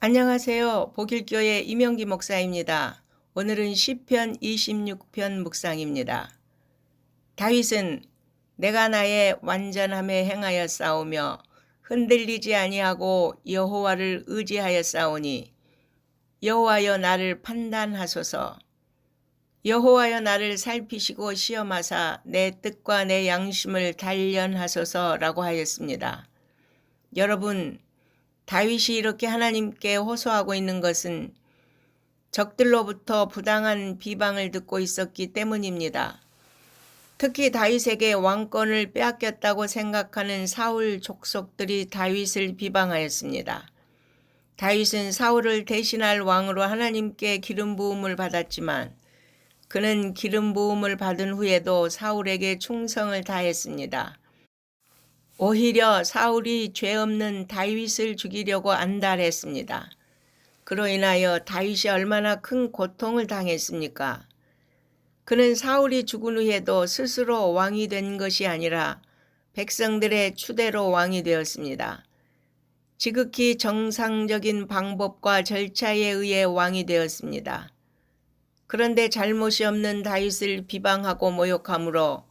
안녕하세요. 복일교회 이명기 목사입니다. 오늘은 시편 26편 묵상입니다. 다윗은 내가 나의 완전함에 행하여 싸우며 흔들리지 아니하고 여호와를 의지하여 싸우니 여호와여 나를 판단하소서. 여호와여 나를 살피시고 시험하사 내 뜻과 내 양심을 단련하소서라고 하였습니다. 여러분, 다윗이 이렇게 하나님께 호소하고 있는 것은 적들로부터 부당한 비방을 듣고 있었기 때문입니다. 특히 다윗에게 왕권을 빼앗겼다고 생각하는 사울 족속들이 다윗을 비방하였습니다. 다윗은 사울을 대신할 왕으로 하나님께 기름 부음을 받았지만 그는 기름 부음을 받은 후에도 사울에게 충성을 다했습니다. 오히려 사울이 죄 없는 다윗을 죽이려고 안달했습니다. 그로 인하여 다윗이 얼마나 큰 고통을 당했습니까? 그는 사울이 죽은 후에도 스스로 왕이 된 것이 아니라 백성들의 추대로 왕이 되었습니다. 지극히 정상적인 방법과 절차에 의해 왕이 되었습니다. 그런데 잘못이 없는 다윗을 비방하고 모욕함으로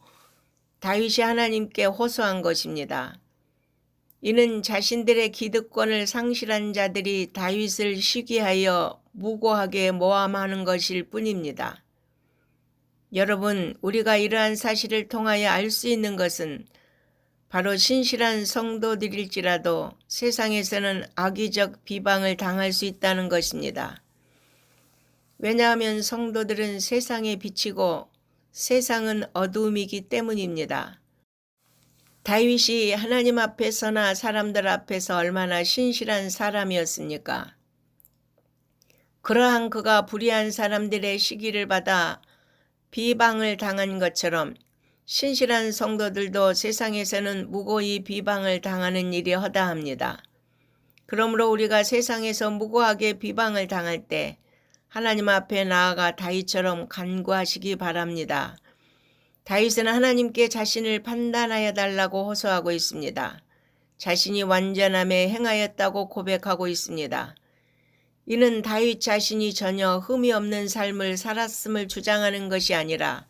다윗이 하나님께 호소한 것입니다. 이는 자신들의 기득권을 상실한 자들이 다윗을 시기하여 무고하게 모함하는 것일 뿐입니다. 여러분, 우리가 이러한 사실을 통하여 알 수 있는 것은 바로 신실한 성도들일지라도 세상에서는 악의적 비방을 당할 수 있다는 것입니다. 왜냐하면 성도들은 세상에 비치고 세상은 어두움이기 때문입니다. 다윗이 하나님 앞에서나 사람들 앞에서 얼마나 신실한 사람이었습니까? 그러한 그가 불의한 사람들의 시기를 받아 비방을 당한 것처럼 신실한 성도들도 세상에서는 무고히 비방을 당하는 일이 허다합니다. 그러므로 우리가 세상에서 무고하게 비방을 당할 때 하나님 앞에 나아가 다윗처럼 간구하시기 바랍니다. 다윗은 하나님께 자신을 판단하여 달라고 호소하고 있습니다. 자신이 완전함에 행하였다고 고백하고 있습니다. 이는 다윗 자신이 전혀 흠이 없는 삶을 살았음을 주장하는 것이 아니라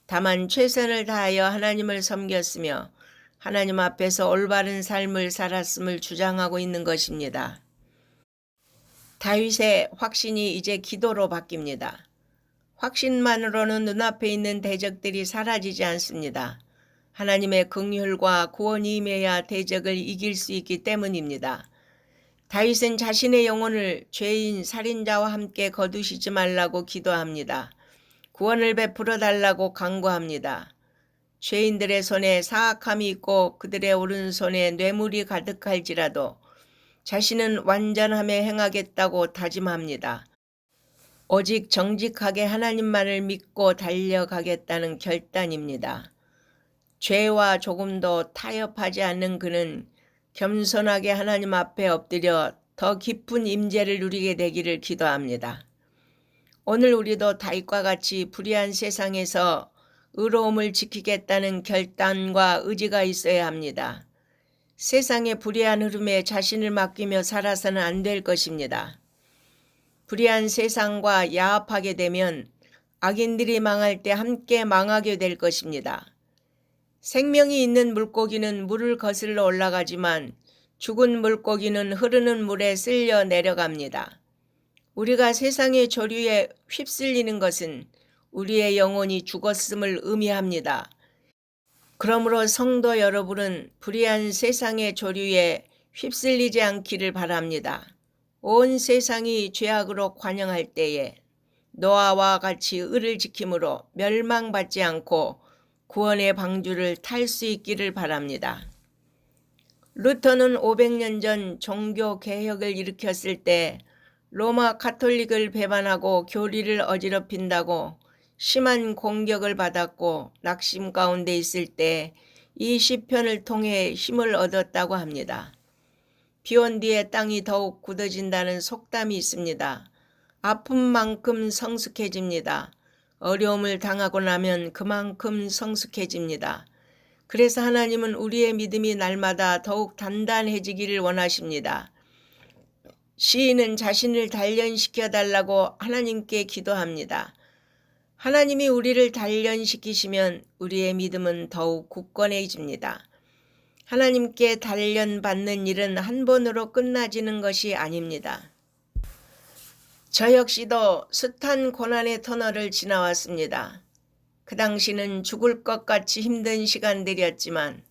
다만 최선을 다하여 하나님을 섬겼으며 하나님 앞에서 올바른 삶을 살았음을 주장하고 있는 것입니다. 다윗의 확신이 이제 기도로 바뀝니다. 확신만으로는 눈앞에 있는 대적들이 사라지지 않습니다. 하나님의 긍휼과 구원이 임해야 대적을 이길 수 있기 때문입니다. 다윗은 자신의 영혼을 죄인 살인자와 함께 거두시지 말라고 기도합니다. 구원을 베풀어 달라고 간구합니다. 죄인들의 손에 사악함이 있고 그들의 오른손에 뇌물이 가득할지라도 자신은 완전함에 행하겠다고 다짐합니다. 오직 정직하게 하나님만을 믿고 달려가겠다는 결단입니다. 죄와 조금도 타협하지 않는 그는 겸손하게 하나님 앞에 엎드려 더 깊은 임재를 누리게 되기를 기도합니다. 오늘 우리도 다윗과 같이 불의한 세상에서 의로움을 지키겠다는 결단과 의지가 있어야 합니다. 세상의 불의한 흐름에 자신을 맡기며 살아서는 안 될 것입니다. 불의한 세상과 야합하게 되면 악인들이 망할 때 함께 망하게 될 것입니다. 생명이 있는 물고기는 물을 거슬러 올라가지만 죽은 물고기는 흐르는 물에 쓸려 내려갑니다. 우리가 세상의 조류에 휩쓸리는 것은 우리의 영혼이 죽었음을 의미합니다. 그러므로 성도 여러분은 불의한 세상의 조류에 휩쓸리지 않기를 바랍니다. 온 세상이 죄악으로 관영할 때에 노아와 같이 의를 지킴으로 멸망받지 않고 구원의 방주를 탈 수 있기를 바랍니다. 루터는 500년 전 종교 개혁을 일으켰을 때 로마 가톨릭을 배반하고 교리를 어지럽힌다고 심한 공격을 받았고 낙심 가운데 있을 때 이 시편을 통해 힘을 얻었다고 합니다. 비온 뒤에 땅이 더욱 굳어진다는 속담이 있습니다. 아픈 만큼 성숙해집니다. 어려움을 당하고 나면 그만큼 성숙해집니다. 그래서 하나님은 우리의 믿음이 날마다 더욱 단단해지기를 원하십니다. 시인은 자신을 단련시켜 달라고 하나님께 기도합니다. 하나님이 우리를 단련시키시면 우리의 믿음은 더욱 굳건해집니다. 하나님께 단련받는 일은 한 번으로 끝나지는 것이 아닙니다. 저 역시도 숱한 고난의 터널을 지나왔습니다. 그 당시는 죽을 것 같이 힘든 시간들이었지만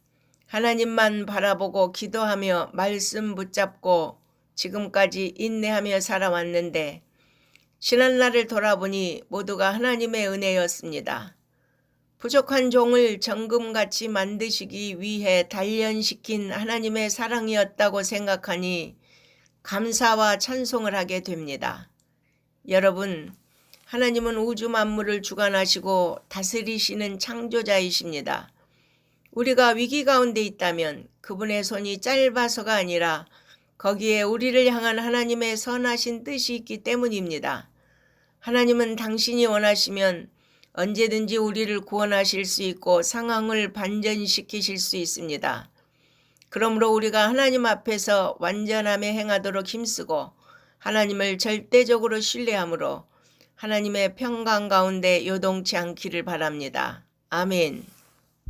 하나님만 바라보고 기도하며 말씀 붙잡고 지금까지 인내하며 살아왔는데 지난날을 돌아보니 모두가 하나님의 은혜였습니다. 부족한 종을 정금같이 만드시기 위해 단련시킨 하나님의 사랑이었다고 생각하니 감사와 찬송을 하게 됩니다. 여러분, 하나님은 우주 만물을 주관하시고 다스리시는 창조자이십니다. 우리가 위기 가운데 있다면 그분의 손이 짧아서가 아니라 거기에 우리를 향한 하나님의 선하신 뜻이 있기 때문입니다. 하나님은 당신이 원하시면 언제든지 우리를 구원하실 수 있고 상황을 반전시키실 수 있습니다. 그러므로 우리가 하나님 앞에서 완전함에 행하도록 힘쓰고 하나님을 절대적으로 신뢰함으로 하나님의 평강 가운데 요동치 않기를 바랍니다. 아멘.